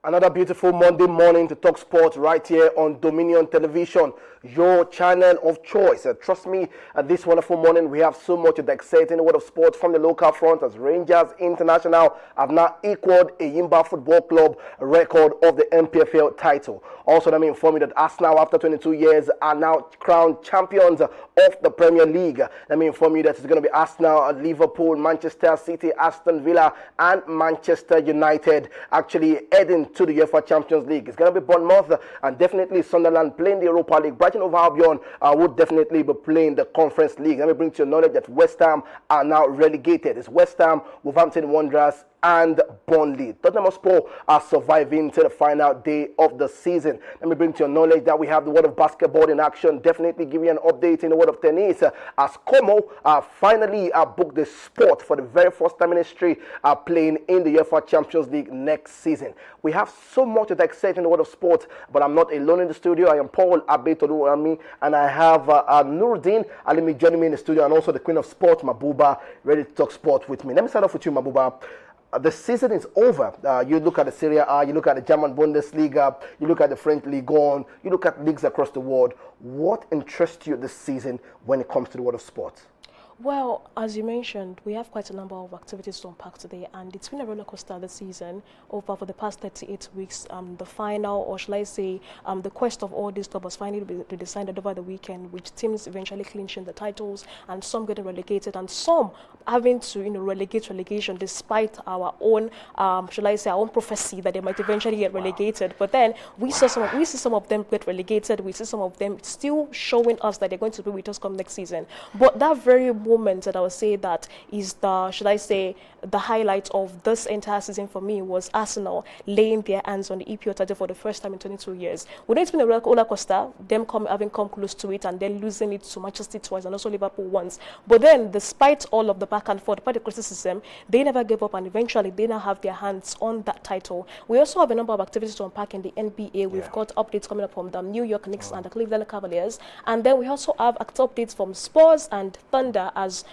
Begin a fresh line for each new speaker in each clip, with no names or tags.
Another beautiful Monday morning to talk sports right here on Dominion Television, your channel of choice. Trust me, this wonderful morning we have so much exciting world of sports from the local front as Rangers International have now equaled a Yimba Football Club record of the MPFL title. Also, let me inform you that Arsenal, after 22 years, are now crowned champions of the Premier League. Let me inform you that it's going to be Arsenal, Liverpool, Manchester City, Aston Villa, and Manchester United actually heading to the UEFA Champions League. It's going to be Bournemouth and definitely Sunderland playing the Europa League. Brighton Hove Albion would definitely be playing the Conference League. Let me bring to your knowledge that West Ham are now relegated. It's West Ham, Wolverhampton Wanderers, and Burnley. Tottenham Hotspur are surviving to the final day of the season. Let me bring to your knowledge that we have the world of basketball in action. Definitely give you an update in the world of tennis as Como finally booked the spot for the very first time in history playing in the UEFA Champions League next season. We have so much that exciting in the world of sport, but I'm not alone in the studio. I am Paul Abetoluwami, and I have Nuruddin Alimi joining me in the studio, and also the Queen of Sport, Mabuba, ready to talk sport with me. Let me start off with you, Mabuba. The season is over. You look at the Serie A, you look at the German Bundesliga, you look at the French Ligue 1, you look at leagues across the world. What interests you this season when it comes to the world of sport?
Well, as you mentioned, we have quite a number of activities to unpack today, and it's been a roller coaster this season over for the past 38 weeks. The final, or shall I say, the quest of all these clubs was finally decided over the weekend, which teams eventually clinching the titles, and some getting relegated, and some having to, relegate relegation despite our own, shall I say, our own prophecy that they might eventually get relegated. But then we see some of them get relegated. We see some of them still showing us that they're going to be with us come next season. But that very moment that I would say that is the, should I say, the highlight of this entire season for me was Arsenal laying their hands on the EPL title for the first time in 22 years. We know it's been a roller coaster, them having come close to it and then losing it to Manchester twice and also Liverpool once. But then, despite all of the back and forth, despite the criticism, they never gave up, and eventually they now have their hands on that title. We also have a number of activities to unpack in the NBA. We've got updates coming up from the New York Knicks and the Cleveland Cavaliers, and then we also have updates from Spurs and Thunder as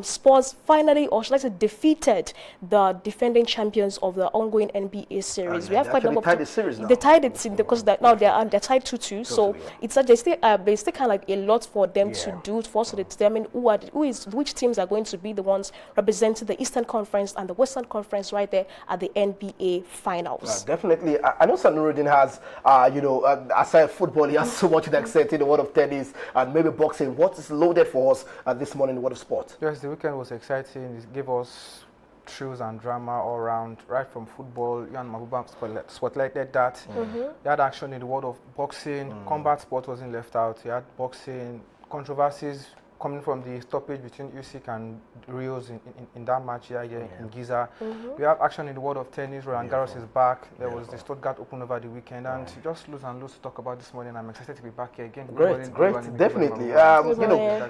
Spurs finally, or should I say, defeated the defending champions of the ongoing NBA series. We have quite a number of tied the series now. They tied it because now they're tied 2-2. So it's there's still kind of like a lot for them to do for us to determine which teams are going to be the ones representing the Eastern Conference and the Western Conference right there at the NBA Finals.
Definitely, I know Nuruddin has, aside football, he has so much to excite in the world of tennis and maybe boxing. What is loaded for us this morning in the world of sport?
Yes, the weekend was exciting. It gave us thrills and drama all around, right from football. You and Mabuba spotlighted that. You had action in the world of boxing. Combat sport wasn't left out. You had boxing, controversies coming from the stoppage between Usyk and Rios in that match here in Giza. We have action in the world of tennis. Roland Garros is back. There was the Stuttgart Open over the weekend, and just loads and loads to talk about this morning. I'm excited to be back here again.
Great, definitely.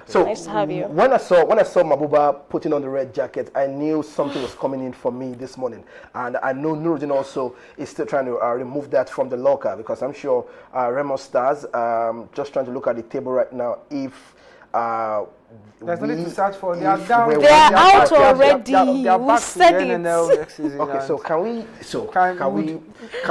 So
nice to have you.
When I saw Mabuba putting on the red jacket, I knew something was coming in for me this morning, and I know Nuruddin also is still trying to remove that from the locker, because I'm sure Remo Stars just trying to look at the table right now if.
There's no need to search for. They are down.
They are out already. We said it.
Next season.
Okay, so can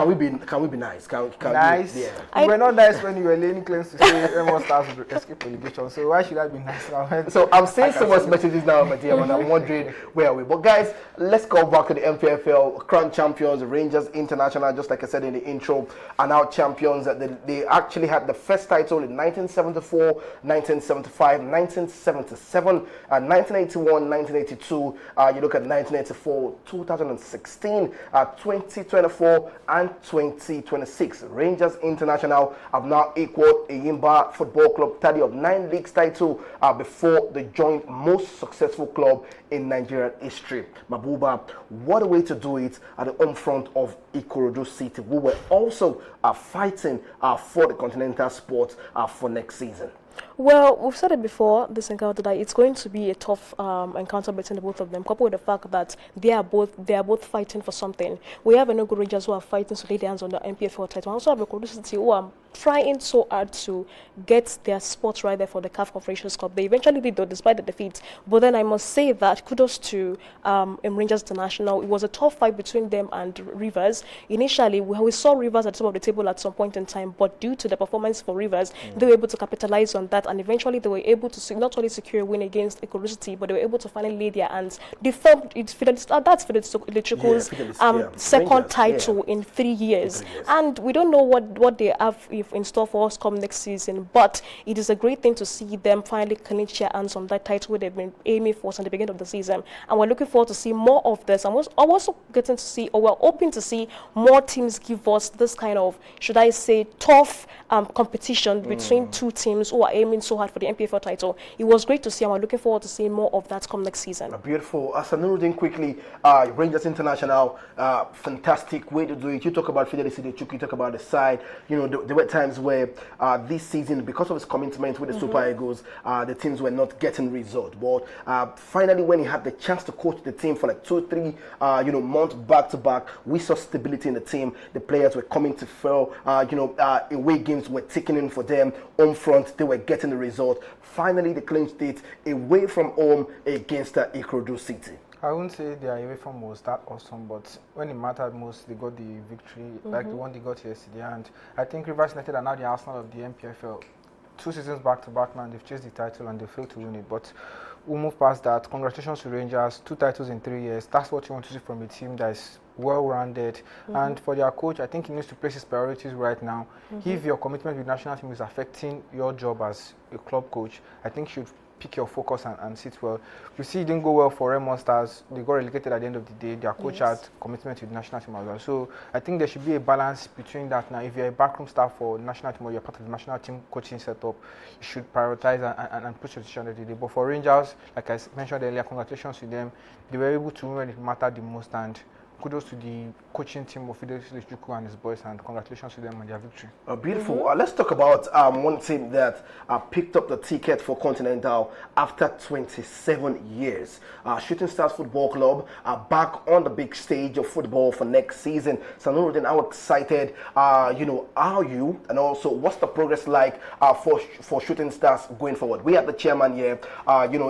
we be nice?
Nice. We were not nice when you were laying claims to say Remo Stars would escape relegation. So why should I be nice now?
So I'm saying so much messages now, my dear, and I'm wondering where are we. But guys, let's go back to the MPFL. Crown champions, Rangers International, just like I said in the intro, are now champions. They actually had the first title in 1974, 1975, 1977, and 1981, 1982. You look at 1984, 2016, 2024, and 2026. Rangers International have now equaled a Yimba Football Club tally of 9 leagues title before the joint most successful club in Nigerian history. Mabuba, what a way to do it at the home front of Ikorodu City. We were also fighting for the continental sport for next season.
Well, we've said it before, this encounter, that it's going to be a tough encounter between the both of them, coupled with the fact that they are both fighting for something. We have Enugu Rangers who are fighting to lay their hands on the MPFL title. We also have Ikorodu City who are trying so hard to get their spot right there for the CAF Confederations Cup. They eventually did, though, despite the defeat. But then I must say that kudos to Rangers International. It was a tough fight between them and Rivers. Initially, we saw Rivers at the top of the table at some point in time, but due to the performance for Rivers, they were able to capitalize on that, and eventually they were able to not only secure a win against Ikorodu City, but they were able to finally lay their hands. They formed that's Fidelis Electrical's second Rangers, title in 3 years. And we don't know what they have in store for us come next season, but it is a great thing to see them finally clinch their hands on that title they've been aiming for since the beginning of the season. And we're looking forward to see more of this. I'm also getting to see, or we're hoping to see more teams give us this kind of, should I say, tough competition between two teams who are aiming so hard for the NPFL title. It was great to see, and we're looking forward to seeing more of that come next season.
Beautiful. Sanuruddin, quickly, Rangers International, fantastic way to do it. You talk about Fidelis Electrical, you talk about the side. You know, there were times where this season, because of his commitment with the Super Eagles, the teams were not getting results. But finally, when he had the chance to coach the team for like 2-3 months back to back, we saw stability in the team. The players were coming to fill. Away games were ticking in for them. Home front, they were getting the result. Finally, they clinched it away from home against Ikorodu City.
I wouldn't say their away from was that awesome, but when it mattered most, they got the victory, like the one they got yesterday. And I think Rivers United are now the Arsenal of the NPFL. 2 seasons back to back, man, they've chased the title and they failed to win it. But we'll move past that. Congratulations to Rangers, 2 titles in 3 years. That's what you want to see from a team that is well-rounded. And for their coach, I think he needs to place his priorities right now. If your commitment with national team is affecting your job as a club coach, I think you should pick your focus and sit well. You see, it didn't go well for Remo Stars. They got relegated at the end of the day. Their coach had commitment with the national team as well. So I think there should be a balance between that. Now, if you're a backroom staff for the national team or you're part of the national team coaching setup, you should prioritize and push your decision at the day. But for Rangers, like I mentioned earlier, congratulations to them. They were able to win when it mattered the most, and kudos to the coaching team of Fidelis Electrical and his boys, and congratulations to them on their victory.
Beautiful. Let's talk about one team that picked up the ticket for Continental after 27 years. Shooting Stars Football Club are back on the big stage of football for next season. Sanuruddin, how excited are you, and also what's the progress like for Shooting Stars going forward? We have the chairman here.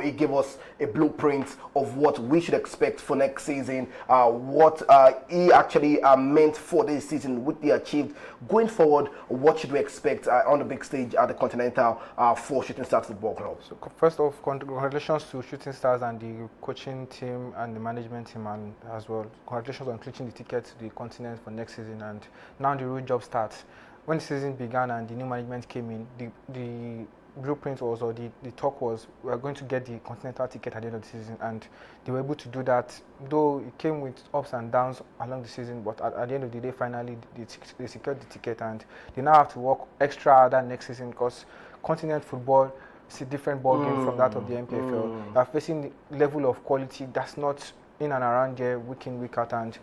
He gave us a blueprint of what we should expect for next season, what he actually meant for this season, what they achieved. Going forward, what should we expect on the big stage at the Continental for Shooting Stars Football Club?
So first off, congratulations to Shooting Stars and the coaching team and the management team, and as well, congratulations on clinching the ticket to the continent for next season. And now the real job starts. When the season began and the new management came in, the blueprint was, or the talk was, we are going to get the continental ticket at the end of the season, and they were able to do that, though it came with ups and downs along the season. But at the end of the day, finally they secured the ticket, and they now have to work extra harder next season, because continent football is a different ball game from that of the NPFL. They are facing the level of quality that's not in and around here week in, week out, and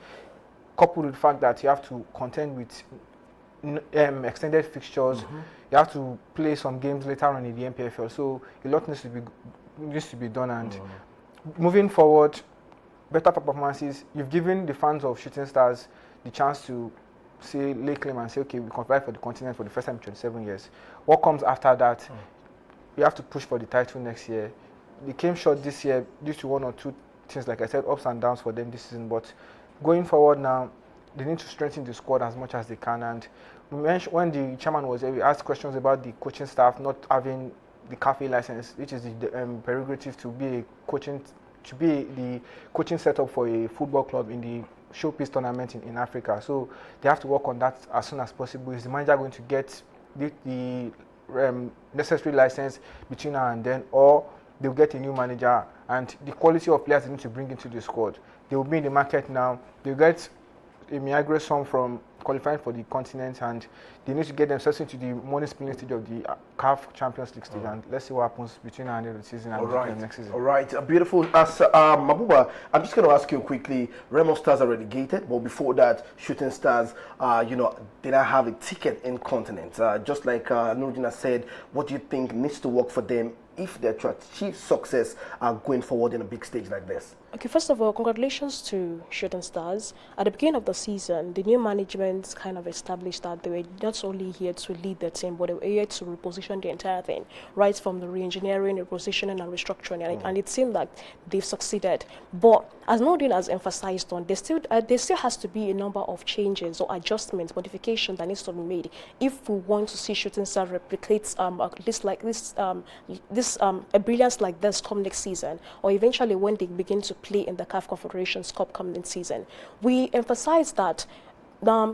coupled with the fact that you have to contend with extended fixtures, you have to play some games later on in the NPFL, so a lot needs to be done. And moving forward, better performances. You've given the fans of Shooting Stars the chance to lay claim and say, okay, we qualify for the continent for the first time in 27 years. What comes after that? You have to push for the title next year. They came short this year due to 1 or 2 things, like I said, ups and downs for them this season. But going forward now, they need to strengthen the squad as much as they can. And we mentioned, when the chairman was there, we asked questions about the coaching staff not having the CAFE license, which is the prerogative to be the coaching setup for a football club in the showpiece tournament in Africa. So they have to work on that as soon as possible. Is the manager going to get the necessary license between now and then, or they'll get a new manager, and the quality of players they need to bring into the squad? They will be in the market now. They'll get a Miagre song from qualifying for the continent, and they need to get themselves into the money splitting stage of the CAF Champions League stage, and let's see what happens between now and the end of the season and the next season.
All right, beautiful. As Mabuba, I'm just going to ask you quickly. Remo Stars are relegated, but before that, Shooting Stars, they don't have a ticket in continent. Just like Nurudina said, what do you think needs to work for them if they're to achieve success going forward in a big stage like this?
Okay, first of all, congratulations to Shooting Stars. At the beginning of the season, the new management kind of established that they were not only here to lead the team, but they were here to reposition the entire thing, right from the re-engineering, repositioning, and restructuring. And it seemed like they've succeeded. But as Nordin has emphasized on, there still has to be a number of changes or adjustments, modifications that needs to be made if we want to see Shooting Stars replicate a brilliance like this come next season, or eventually when they begin to play in the CAF Confederations Cup coming season. We emphasize that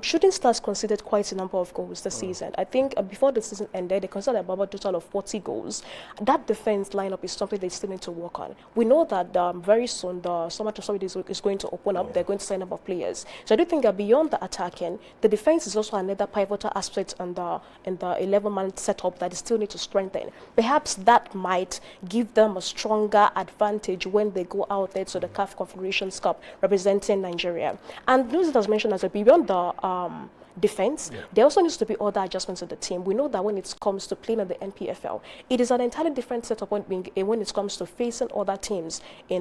Shooting Stars conceded quite a number of goals this season. I think before the season ended, they conceded about a total of 40 goals. That defense lineup is something they still need to work on. We know that very soon the summer transfer is going to open up. They're going to sign up of players. So I do think that beyond the attacking, the defense is also another pivotal aspect in the 11-man setup that they still need to strengthen. Perhaps that might give them a stronger advantage when they go out there to the CAF Confederations Cup representing Nigeria. And news that was mentioned as beyond the defense, there also needs to be other adjustments in the team. We know that when it comes to playing in the NPFL, it is an entirely different setup when it comes to facing other teams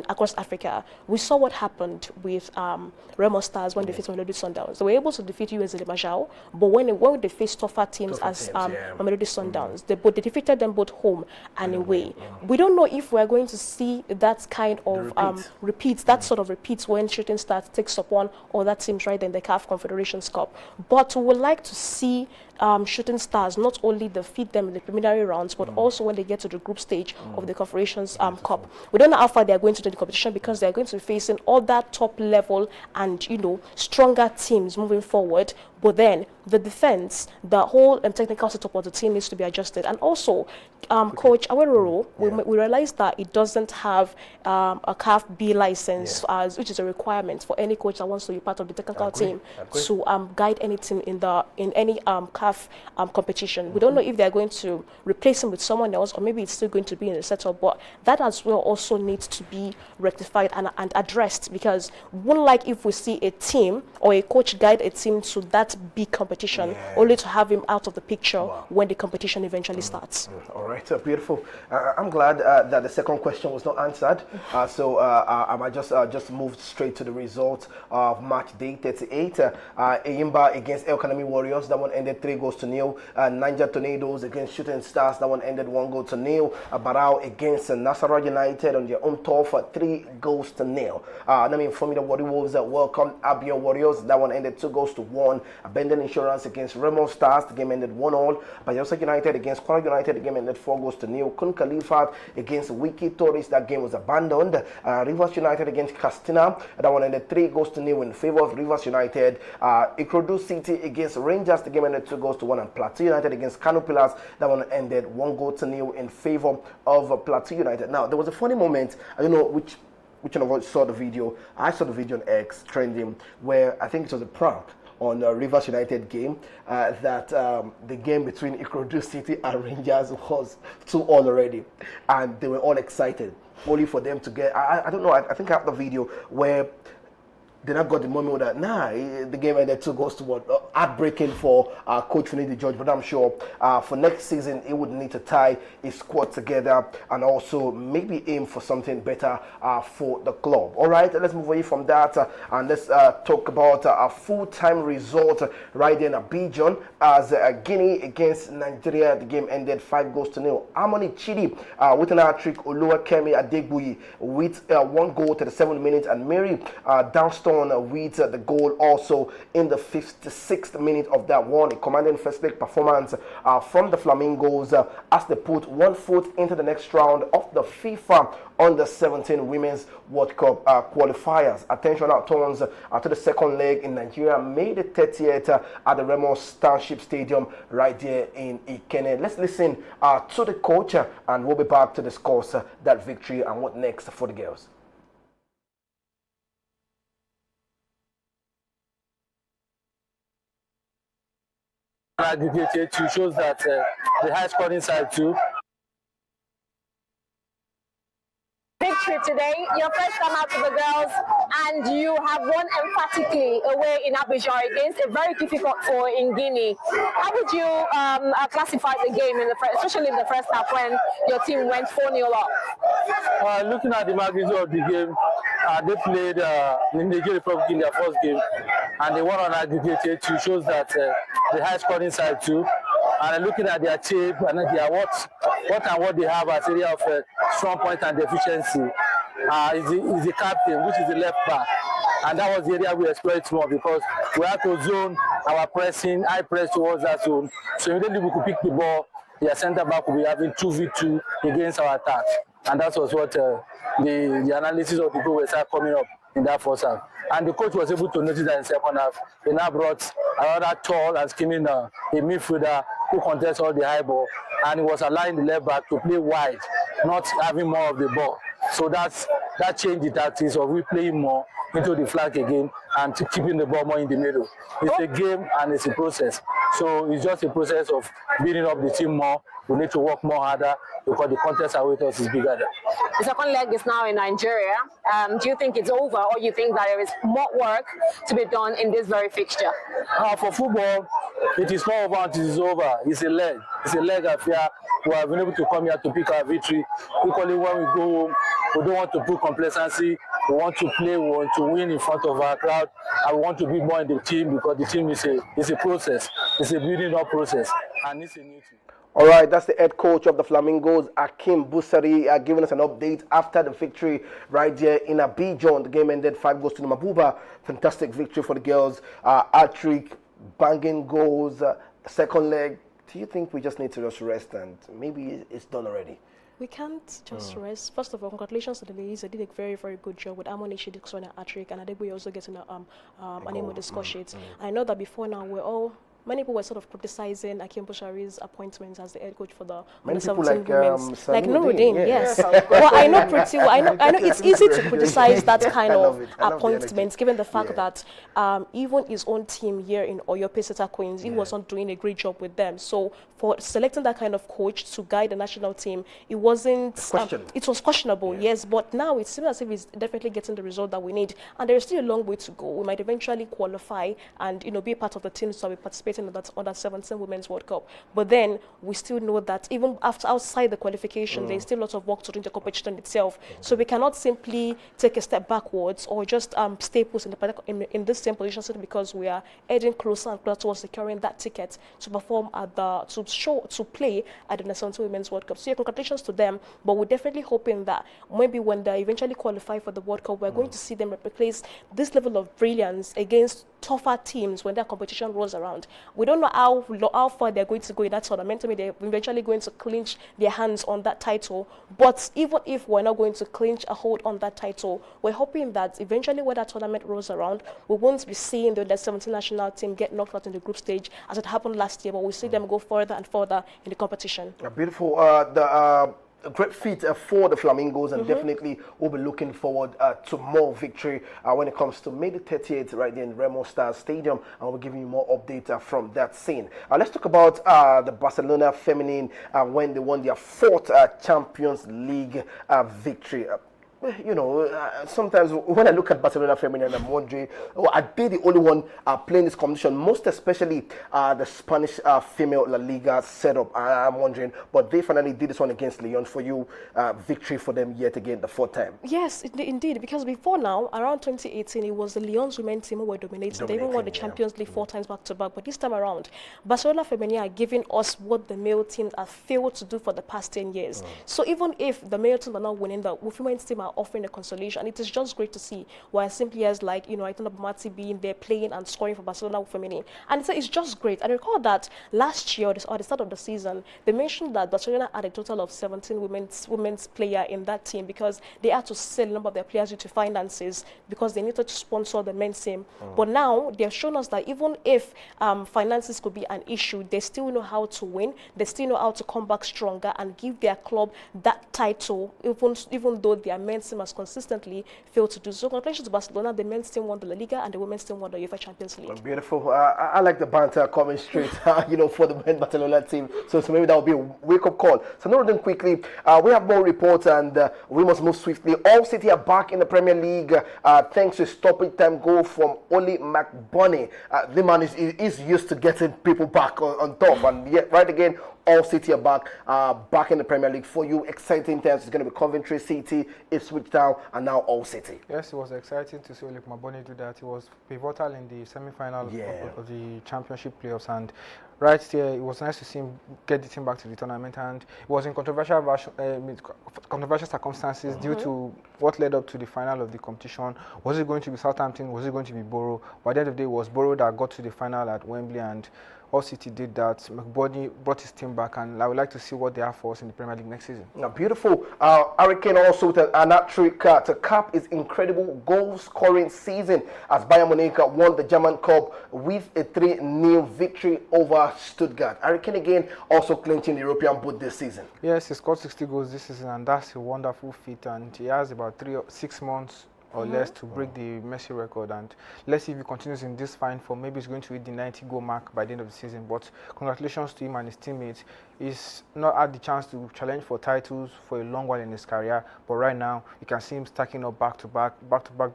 across Africa. We saw what happened with Remo Stars when they faced Mamelodi Sundowns. They were able to defeat US Limajao, but when they faced tougher teams Mamelodi Sundowns, they defeated them both home and away. We don't know if we're going to see that kind of repeats, that sort of repeats when Shooting Stars takes upon other teams right in the CAF Confederations Cup. But we would like to see Shooting Stars not only defeat them in the preliminary rounds, but also when they get to the group stage of the Confederations Cup. We don't know how far they are going to do the competition because they are going to be facing other top level and stronger teams moving forward. But then the defense, the whole technical setup of the team needs to be adjusted. And also, Coach Aweroro, we realized that it doesn't have a CAF B license, which is a requirement for any coach that wants to be part of the technical team to guide any team in any CAF competition. We don't know if they're going to replace him with someone else, or maybe it's still going to be in the setup. But that as well also needs to be rectified and addressed, because unlike if we see a team or a coach guide a team to that big competition, only to have him out of the picture when the competition eventually starts.
All right, beautiful. I'm glad that the second question was not answered. So I might just move straight to the result of match day 38. Eyimba against El Kanami Warriors, that one ended 3-0. Niger Tornadoes against Shooting Stars, that one ended 1-0. Barao against Nasarawa United on their home turf for 3-0. Let me inform you that Warri Wolves welcomed Abia Warriors, that one ended 2-1. Abandon Insurance against Remo Stars, the game ended 1-1. Bayelsa United against Kwara United, the game ended 4-0. Kun Khalifat against Wiki Tourist, that game was abandoned. Rivers United against Castina, that one ended 3-0 in favor of Rivers United. Ikorodu City against Rangers, the game ended 2-1. And Plateau United against Kano Pillars, that one ended 1-0 in favor of Plateau United. Now, there was a funny moment, I don't know which one of us saw the video. I saw the video on X trending where I think it was a prank on Rivers United game, that the game between Ikorodu City and Rangers was 2-2 already, and they were all excited, only for them to get, I don't know, I think I have the video where they not got the moment that the game ended 2-1. Heartbreaking for Coach Finidi George, but I'm sure for next season he would need to tie his squad together and also maybe aim for something better for the club. All right, let's move away from that and let's talk about a full-time result right there in Abidjan as Guinea against Nigeria. The game ended 5-0. Harmony Chidi with an hat-trick. Oluwakemi Adegbuyi with 1 goal to the 7th minute, and Mary Downstone with the goal also in the 56th minute of that one. A commanding first leg performance from the Flamingos as they put 1 foot into the next round of the FIFA Under-17 Women's World Cup qualifiers. Attention now turns to the second leg in Nigeria, May the 30th at the Remo Township Stadium right there in Ikenne. Let's listen to the coach and we'll be back to discuss that victory and what next for the girls.
Aggregated to shows that the high scoring side too.
Victory
trip today, your first time out with the girls, and you have won emphatically away in Abidjan against a very difficult foe in Guinea. How would you classify the game, especially in the first half when your team went 4-0 up?
Looking at the magnitude of the game, they played in the Nigeria Republic in their first game, and they won on aggregate 8-2, shows that the high scoring side too. And looking at their shape and their what they have as area of strong point and deficiency is the captain, which is the left back. And that was the area we exploit more because we had to zone our pressing, high press towards that zone. So immediately we could pick the ball, their centre back will be having 2v2 against our attack. And that was what the analysis of the goal was coming up in that first half. And the coach was able to notice that in the second half. He now brought another tall and scheming a midfielder who contests all the high ball, and he was allowing the left back to play wide, not having more of the ball. So that changed the tactics of we playing more into the flank again and keeping the ball more in the middle. It's a game and it's a process. So it's just a process of building up the team more. We need to work more harder because the contest away us is bigger.
The second leg is now in Nigeria. Do you think it's over, or you think that there is more work to be done in this very fixture?
For football, it is not over until it's over. It's a leg. It's a leg affair. We have been able to come here to pick our victory. Equally, when we go home, we don't want to put complacency. We want to play, we want to win in front of our crowd, and we want to be more in the team because the team is a process. It's a building up process, and it's a new team.
All right, that's the head coach of the Flamingos, Akim Busari, giving us an update after the victory right there in Abidjan. The game ended 5-0 to Mabuba. Fantastic victory for the girls. Hat-trick, banging goals, second leg. Do you think we just need to just rest and maybe it's done already?
We can't just rest. First of all, congratulations to the ladies. They did a very, very good job with Amoni Shidikson and Attrick, and Adeboye also getting an Anemo discussion. I know that before now, many people were sort of criticizing Akim Bushari's appointment as the head coach for the
Many people
women's.
like
Nuruddin,
yes.
Well, I know pretty well. I know it's easy to criticize that kind of appointment, given the fact that even his own team here in Oyo Peseta Queens, he was not doing a great job with them. So for selecting that kind of coach to guide the national team, it wasn't. It was questionable, yes. But now it seems as if he's definitely getting the result that we need, and there is still a long way to go. We might eventually qualify and be part of the teams that we participate in that under 17 Women's World Cup. But then we still know that even outside the qualification, there's still lots of work to do in the competition itself. So we cannot simply take a step backwards or just stay put in this same position simply because we are heading closer and closer towards securing that ticket to perform at to play at the 17 Women's World Cup. So yeah, congratulations to them. But we're definitely hoping that maybe when they eventually qualify for the World Cup, we're going to see them replace this level of brilliance against tougher teams when their competition rolls around. We don't know how far they're going to go in that tournament. I mean, they're eventually going to clinch their hands on that title. But even if we're not going to clinch a hold on that title, we're hoping that eventually when that tournament rolls around, we won't be seeing the under 17 national team get knocked out in the group stage as it happened last year, but we'll see them go further and further in the competition.
Beautiful. A great feat for the Flamingos, and definitely we'll be looking forward to more victory when it comes to May the 30th right there in Remo Stars Stadium, and we'll give you more updates from that scene. Let's talk about the Barcelona Feminine when they won their 4th Champions League victory. Sometimes when I look at Barcelona Feminine, I'm wondering, are they the only one playing this competition? Most especially the Spanish female La Liga setup. I'm wondering, but they finally did this one against Lyon for you. Victory for them yet again, the 4th time.
Yes, indeed, because before now, around 2018, it was the Lyon's women's team who were dominating. They even won the Champions League 4 times back to back. But this time around, Barcelona Feminine are giving us what the male teams have failed to do for the past 10 years. So even if the male team are not winning, the women's team are offering a consolation, and it is just great to see. Why simply as like Aitana Bamati being there playing and scoring for Barcelona Feminine, and it's just great. I recall that last year or the start of the season, they mentioned that Barcelona had a total of 17 women's player in that team because they had to sell a number of their players due to finances because they needed to sponsor the men's team. But now they've shown us that even if finances could be an issue, they still know how to win. They still know how to come back stronger and give their club that title, even though their men's men's team has consistently failed to do so. Congratulations to Barcelona. The men's team won the La Liga and the women's team won the UEFA Champions League.
Beautiful. I like the banter coming straight, for the men's Barcelona team. So maybe that will be a wake-up call. So Nuruddin, quickly, we have more reports and we must move swiftly. All City are back in the Premier League thanks to a stoppage time goal from Oli McBurney. The man is used to getting people back on top, and yet right again, All City are back in the Premier League. For you, exciting times. It's going to be Coventry City, Ipswich Town, and now All City.
Yes, it was exciting to see Oli McBurney do that. He was pivotal in the semi-final of the Championship playoffs, and right there, it was nice to see him get the team back to the tournament. And it was in controversial circumstances due to what led up to the final of the competition. Was it going to be Southampton? Was it going to be Borough? By the end of the day, it was Borough that got to the final at Wembley, and All City did that. McBurney brought his team back, and I would like to see what they have for us in the Premier League next season.
Beautiful. Harry Kane also with an hat-trick to cap his incredible goal-scoring season as Bayern Munich won the German Cup with a 3-0 victory over Stuttgart. Harry Kane again also clinching the European boot this season.
Yes, he scored 60 goals this season, and that's a wonderful feat. And he has about 3 or 6 months or less to break the Messi record, and let's see if he continues in this fine form. Maybe he's going to hit the 90-goal mark by the end of the season. But congratulations to him and his teammates. He's not had the chance to challenge for titles for a long while in his career, but right now you can see him stacking up back-to-back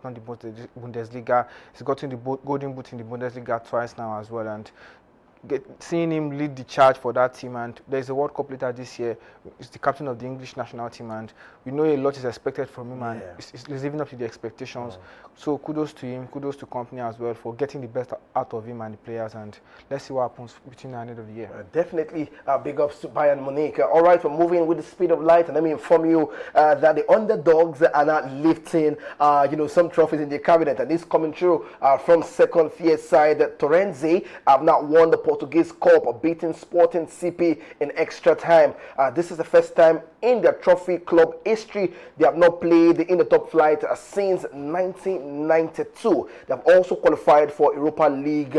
on the Bundesliga. He's gotten the golden boot in the Bundesliga twice now as well, and seeing him lead the charge for that team. And there's a World Cup later this year. He's the captain of the English national team, and we know a lot is expected from him, and he's living up to the expectations. So kudos to him, kudos to company as well for getting the best out of him and the players, and let's see what happens between now and the end of the year.
Definitely big ups to Bayern Munich. All right, we're moving with the speed of light, and let me inform you that the underdogs are not lifting some trophies in the cabinet, and this coming through from second tier side Torrenze have not won the Portuguese Cup, beating Sporting CP in extra time. This is the first time in their trophy club history they have not played in the top flight since 1992. They have also qualified for Europa League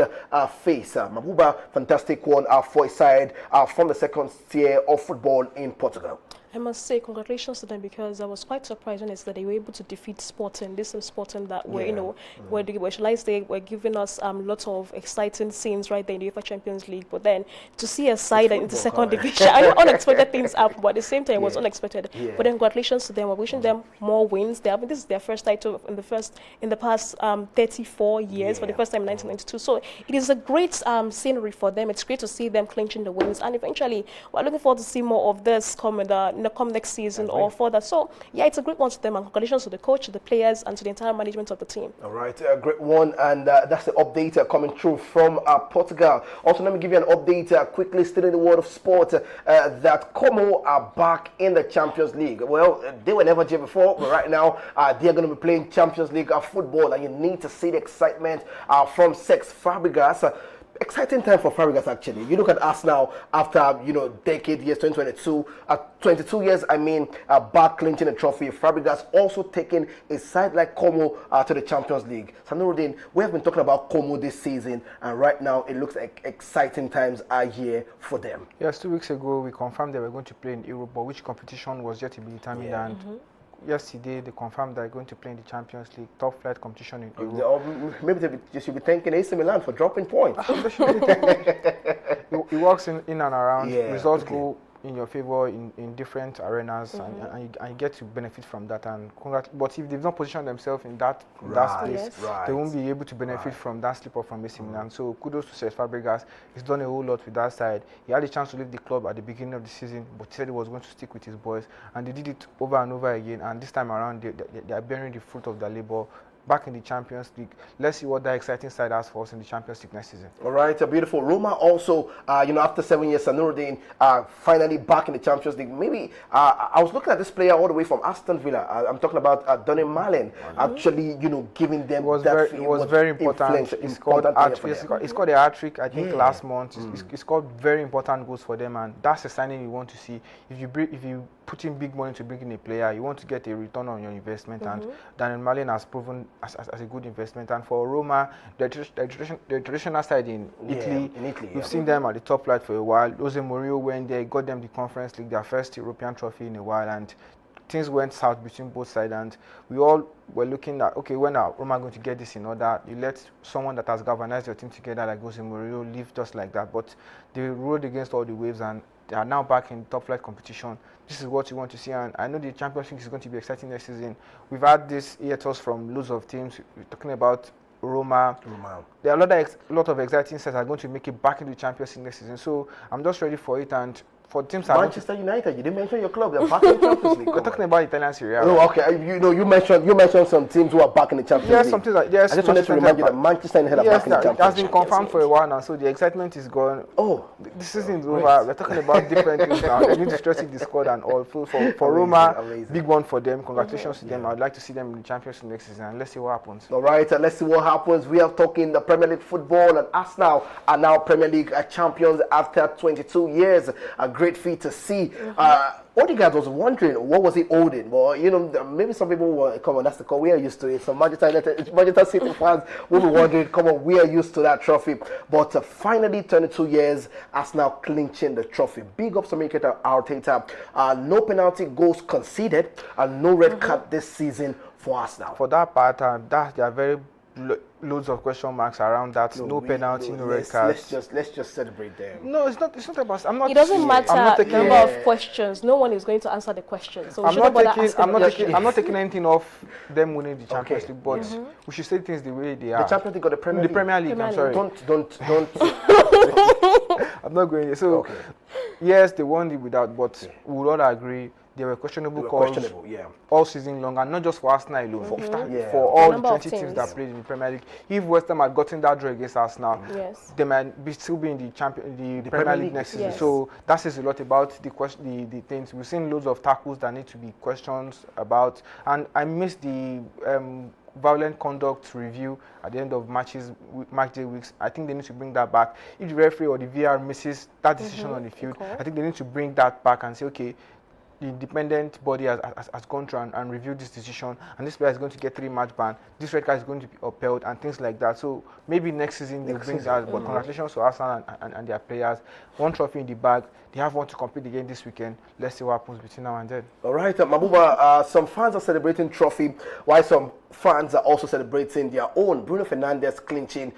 phase. Mabuba, fantastic one for his side from the second tier of football in Portugal.
I must say congratulations to them, because I was quite surprised when it's that they were able to defeat Sporting. This is Sporting that were, were giving us lots of exciting scenes right there in the UEFA Champions League. But then to see a side in the second division, I know unexpected things happen, but at the same time it was unexpected. But then congratulations to them. We're wishing them more wins. This is their first title in the past 34 years, for the first time in 1992. So it is a great scenery for them. It's great to see them clinching the wins, and eventually we're looking forward to see more of this come next season or further. So yeah, it's a great one to them, and congratulations to the coach, to the players, and to the entire management of the team. All
right, a great one, and that's the update coming through from Portugal. Also, let me give you an update quickly, still in the world of sport, that Como are back in the Champions League. Well, they were never here before, but right now they're going to be playing Champions League football, and you need to see the excitement from Cesc Fabregas. Exciting time for Fabregas, actually. You look at us now after, decade years, 2022, 22 years, back clinching a trophy. Fabregas also taking a side like Como to the Champions League. So, Nuruddin, we have been talking about Como this season, and right now it looks like exciting times are here for them.
Yes, 2 weeks ago we confirmed they were going to play in Europe, but which competition was yet to be determined. And yesterday they confirmed they're going to play in the Champions League, top flight competition in Europe.
Maybe they should be thanking AC Milan for dropping points.
It works in and around. Results go in your favor in different arenas, and you get to benefit from that. And but if they've not positioned themselves in that place, they won't be able to benefit from that slip up from AC Milan. So kudos to Cesc Fabregas. He's done a whole lot with that side. He had a chance to leave the club at the beginning of the season, but he said he was going to stick with his boys, and they did it over and over again. And this time around, they are bearing the fruit of their labor back in the Champions League. Let's see what that exciting side has for us in the Champions League next season. All
right, beautiful. Roma also, after 7 years, Nuruddin finally back in the Champions League. Maybe I was looking at this player all the way from Aston Villa. I'm talking about Donny Malen. Actually, giving them
it was very important. He scored a hat-trick, I think, last month. He scored very important goals for them, and that's the signing you want to see. If you put in big money to bring in a player, you want to get a return on your investment, and Donny Malen has proven as a good investment. And for Roma, the traditional side in Italy, we've seen them at the top flight for a while. Jose Mourinho went there, got them the Conference League, their first European trophy in a while, and things went south between both sides, and we all were looking at, okay, when are Roma going to get this in order? You let someone that has galvanized your team together, like Jose Mourinho, leave just like that. But they rode against all the waves, and they are now back in top flight competition. This is what you want to see, and I know the Champions League is going to be exciting next season. We've had this hiatus from loads of teams. We're talking about Roma. There are a lot of exciting sets that are going to make it back into the Champions League next season. So I'm just ready for it, and for teams that
Manchester United, you didn't mention your club. They're back in the Champions League.
we're talking about Italian Serie A.
Oh, okay. You mentioned some teams who are back in the Champions
Yes,
League.
some teams are, yes.
I just wanted to remind you that Manchester United are
Yes,
back in the Champions
it has
League.
been confirmed for a while now, so the excitement is gone.
Oh,
The season is over. We're talking about different things now. They need to stress the squad and all. For Roma,
amazing.
big one for them. Congratulations to them. I'd like to see them in the Champions League next season, and let's see what happens.
all right. Let's see what happens. We are talking the Premier League football, and Arsenal are now Premier League champions after 22 years. A great feat to see. Odegaard was wondering what was he holding. Well, maybe some people were, come on, that's the call. We are used to it. Some Manchester City fans will be wondering, come on, we are used to that trophy. But finally, 22 years, Arsenal clinching the trophy. Big ups to Mikel Arteta. No penalty goals conceded, and no red card this season for Arsenal.
For that part, there are very loads of question marks around that. No penalty, no red cards.
Let's just celebrate them.
No, it's not about. I'm not.
It doesn't matter
I'm not
the
taking,
number of questions. No one is going to answer the question. So we
I'm
shouldn't
not
bother
taking.
asking
I'm not
the
taking. I'm not taking anything off them winning the Champions League, but we should say things the way they
The
are.
Champions League or the Premier
The
League?
Premier League. I'm sorry.
Don't.
I'm not going there. So, yes, they won it without, but we would all agree there were questionable calls all season long, and not just for Arsenal alone, for all the
number of
20 teams
teams
that played in the Premier League. If West Ham had gotten that draw against Arsenal,
Yes.
they might still be in the Premier League next season.
Yes.
So that says a lot about the things. We've seen loads of tackles that need to be questions about, and I miss the violent conduct review at the end of match day weeks. I think they need to bring that back. If the referee or the VR misses that decision on the field, I think they need to bring that back and say, okay, the independent body has gone through and reviewed this decision, and this player is going to get 3-match ban. This red card is going to be upheld, and things like that. So maybe next season they'll bring that. But congratulations to Arsenal and their players. One trophy in the bag. They have one to complete again this weekend. Let's see what happens between now and then.
All right, Mabuba, some fans are celebrating trophy, while some fans are also celebrating their own. Bruno Fernandes clinching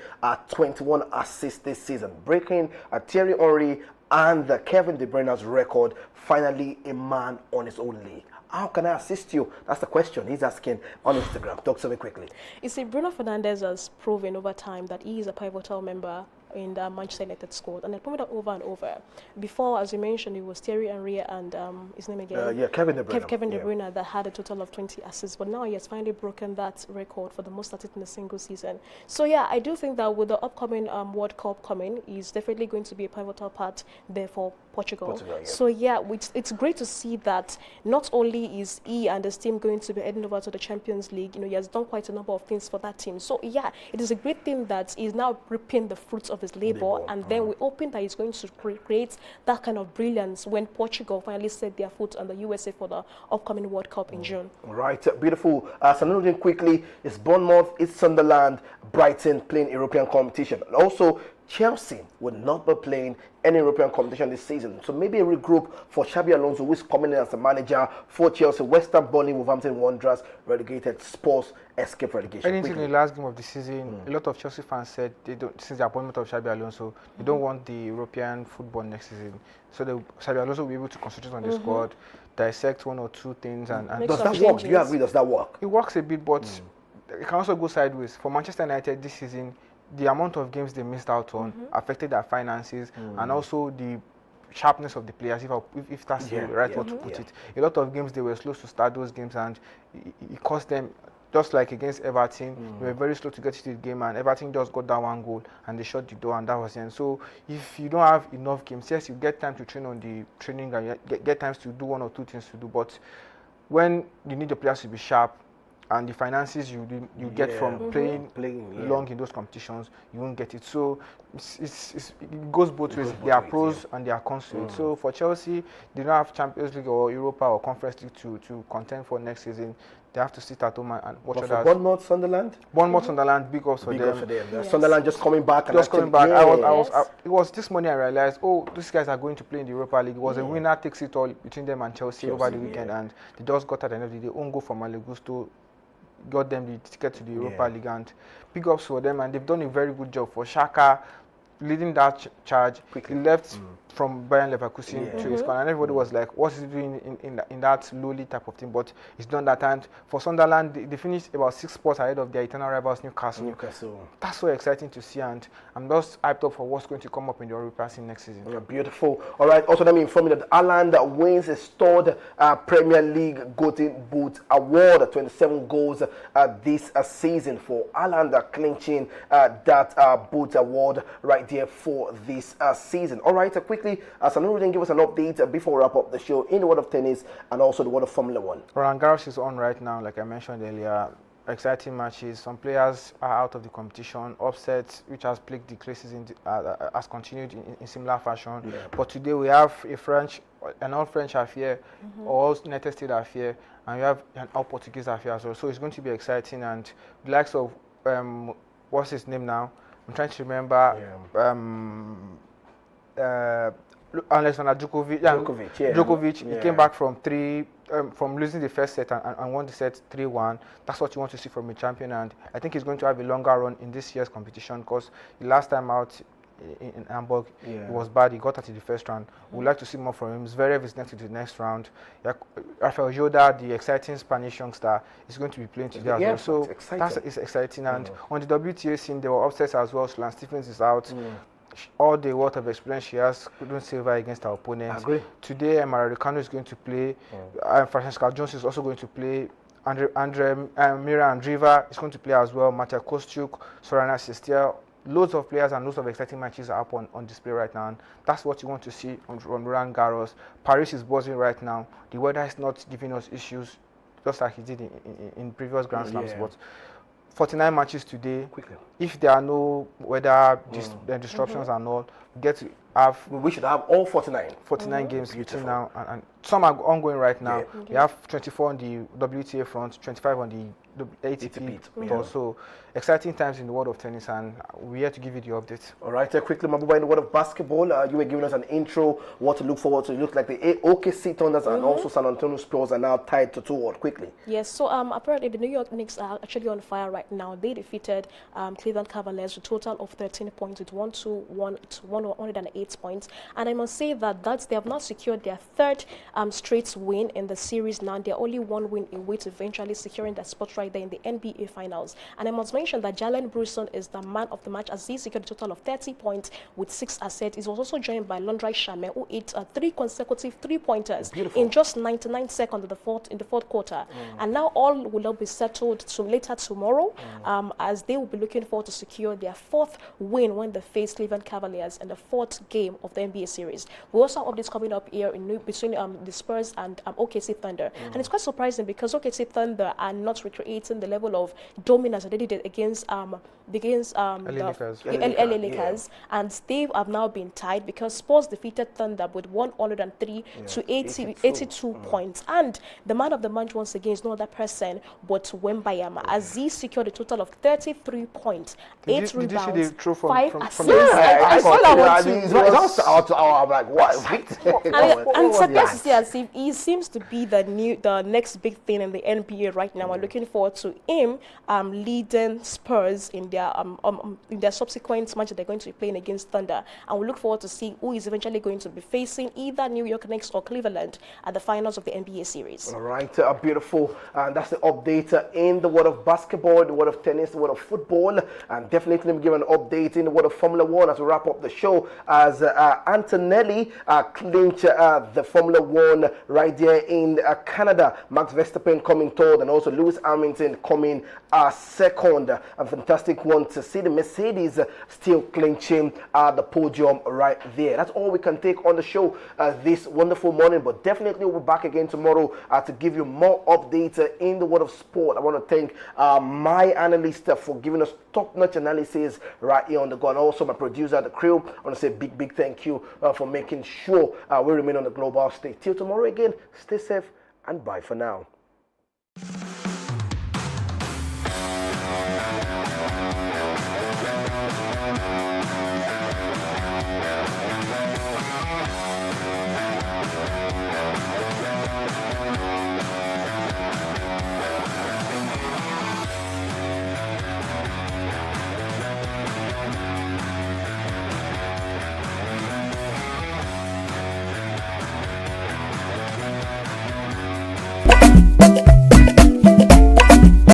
21 assists this season, breaking Thierry Henry and Kevin De Bruyne's record. Finally, a man on his own league. How can I assist you? That's the question he's asking on Instagram. Talk to me quickly.
You see, Bruno Fernandes has proven over time that he is a pivotal member in the Manchester United squad, and I proven that over and over. Before, as you mentioned, it was Thierry Henry and his name again?
Kevin De Bruyne.
Kevin De Bruyne that had a total of 20 assists, but now he has finally broken that record for the most assists in a single season. So yeah, I do think that with the upcoming World Cup coming, he's definitely going to be a pivotal part there for Portugal. So yeah, it's great to see that not only is he and his team going to be heading over to the Champions League, he has done quite a number of things for that team. So yeah, it is a great thing that he's now reaping the fruits of his labor, and then we hoping that he's going to create that kind of brilliance when Portugal finally set their foot on the USA for the upcoming World Cup in June.
All right, beautiful. Saluting quickly, it's Bournemouth, it's Sunderland, Brighton playing European competition. And also, Chelsea will not be playing any European competition this season. So maybe a regroup for Xabi Alonso, who is coming in as the manager for Chelsea. West Ham, Burnley, Wolverhampton Wanderers, relegated. Spurs, escape relegation.
Anything in the last game of the season, a lot of Chelsea fans said they don't, since the appointment of Xabi Alonso, they don't want the European football next season. So Xabi Alonso will be able to concentrate on the squad, dissect one or two things, and
does that work? Do you agree? Does that work?
It works a bit, but it can also go sideways. For Manchester United this season, the amount of games they missed out on affected their finances, and also the sharpness of the players, if that's the right way to put it. A lot of games, they were slow to start those games, and it cost them, just like against Everton, they were very slow to get to the game, and Everton just got that one goal, and they shut the door, and that was the end. So if you don't have enough games, yes, you get time to train on the training, and you get times to do one or two things to do, but when you need the players to be sharp, and the finances you get from playing long in those competitions, you won't get it. So it goes both ways. There are pros and there are cons to it. So for Chelsea, they don't have Champions League or Europa or Conference League to contend for next season. they have to sit at home and watch
But for
others.
Bournemouth, Sunderland,
Bournemouth, Sunderland, big ups for
big
them.
up for them.
Yes.
Sunderland just coming back. And
Just coming back,
yeah.
it was this morning I realized, oh, these guys are going to play in the Europa League. It was a winner takes it all between them and Chelsea over the weekend, and they just got at the end of the day, own goal from Malo Gusto, got them the ticket to the Europa League, and big ups for them, and they've done a very good job. For Xhaka, leading that charge, he left from Bayern Leverkusen to his corner, and everybody was like, what's he doing in that lowly type of thing? But he's done that, and for Sunderland, they finished about 6 spots ahead of their eternal rivals Newcastle. That's so exciting to see, and I'm just hyped up for what's going to come up in the Europa scene next season.
Yeah, beautiful. All right. Also, let me inform you that Haaland wins his third Premier League Golden Boot Award. 27 goals this season for Haaland, clinching that Boot Award right there for this season. All right. Quickly, Sanuruddin, give us an update before we wrap up the show in the world of tennis and also the world of Formula One.
Roland Garros is on right now, like I mentioned earlier. Exciting matches. Some players are out of the competition. Upsets, which has plagued the classes, has continued in similar fashion. Yeah. But today we have an all-French affair, all United States affair, and we have an all-Portuguese affair as well. So it's going to be exciting. And the likes of what's his name now? I'm trying to remember. Alexander Djokovic. Djokovic. He came back from from losing the first set and won the set 3-1. That's what you want to see from a champion, and I think he's going to have a longer run in this year's competition, because the last time out in Hamburg, it was bad. He got out in the first round. We'd like to see more from him. Zverev is next to the next round. Rafael Joda, the exciting Spanish youngster, is going to be playing today as well. So it's exciting. And on the WTA scene, there were upsets as well. Sloane Stephens is out. All the wealth of experience she has couldn't save her against her opponents. Today, Emma Raducanu is going to play. Francesca Jones is also going to play. Mira Andreeva is going to play as well. Matija Kostyuk, Sorana Cestiel. Loads of players and loads of exciting matches are up on display right now. And that's what you want to see on Roland Garros. Paris is buzzing right now. The weather is not giving us issues, just like it did in previous Grand Slams. But 49 matches today. If there are no weather disruptions and all, we should have all 49 games between now and some are ongoing right now. We have 24 on the WTA front, 25 on the ATP. So exciting times in the world of tennis, and we're here to give you the update. All right, quickly, Mabuba, in the world of basketball, you were giving us an intro, what to look forward to. It looks like the OKC Thunders and also San Antonio Spurs are now tied to 2-2. Quickly.
Yes, so apparently the New York Knicks are actually on fire right now. They defeated Cleveland Cavaliers with a total of 13 points with 108 points. And I must say that they have not secured their third straight win in the series now. They're only one win away to eventually securing that spot right there in the NBA Finals. And I must mention that Jalen Brunson is the man of the match as he secured a total of 30 points with 6 assists. He was also joined by Londrei Shamet, who hit 3 consecutive 3-pointers in just 99 seconds in the fourth quarter. And now all will not be settled later tomorrow as they will be looking forward to secure their 4th win when they face Cleveland Cavaliers in the 4th game of the NBA series. We also have this coming up here between the Spurs and OKC Thunder. And it's quite surprising because OKC Thunder are not recreating the level of dominance that they did against LA Lakers. And they have now been tied because Spurs defeated Thunder with 103 to 82 points. And the man of the match once again is no other person but Wembayama as he secured a total of 33 points, 8 rebounds, 5 assists.
I'm like, what?
And surprised to see as if he seems to be the next big thing in the NBA right now. We're looking forward to him leading Spurs in their subsequent match that they're going to be playing against Thunder. And we look forward to see who is eventually going to be facing either New York Knicks or Cleveland at the finals of the NBA series. All
right, beautiful. And that's the update in the world of basketball, the world of tennis, the world of football, and definitely let me give an update in the world of Formula One as we wrap up the show as Antonelli clinched the Formula One right there in Canada. Max Verstappen coming third and also Lewis Hamilton coming second. A fantastic one to see the Mercedes still clinching the podium right there. That's all we can take on the show this wonderful morning, but definitely we'll be back again tomorrow to give you more updates in the world of sport. I want to thank my analyst for giving us top-notch analysis right here on the go, and also my producer, the crew. I want to say big thank you for making sure we remain on the global stage. Till tomorrow again, stay safe and bye for now.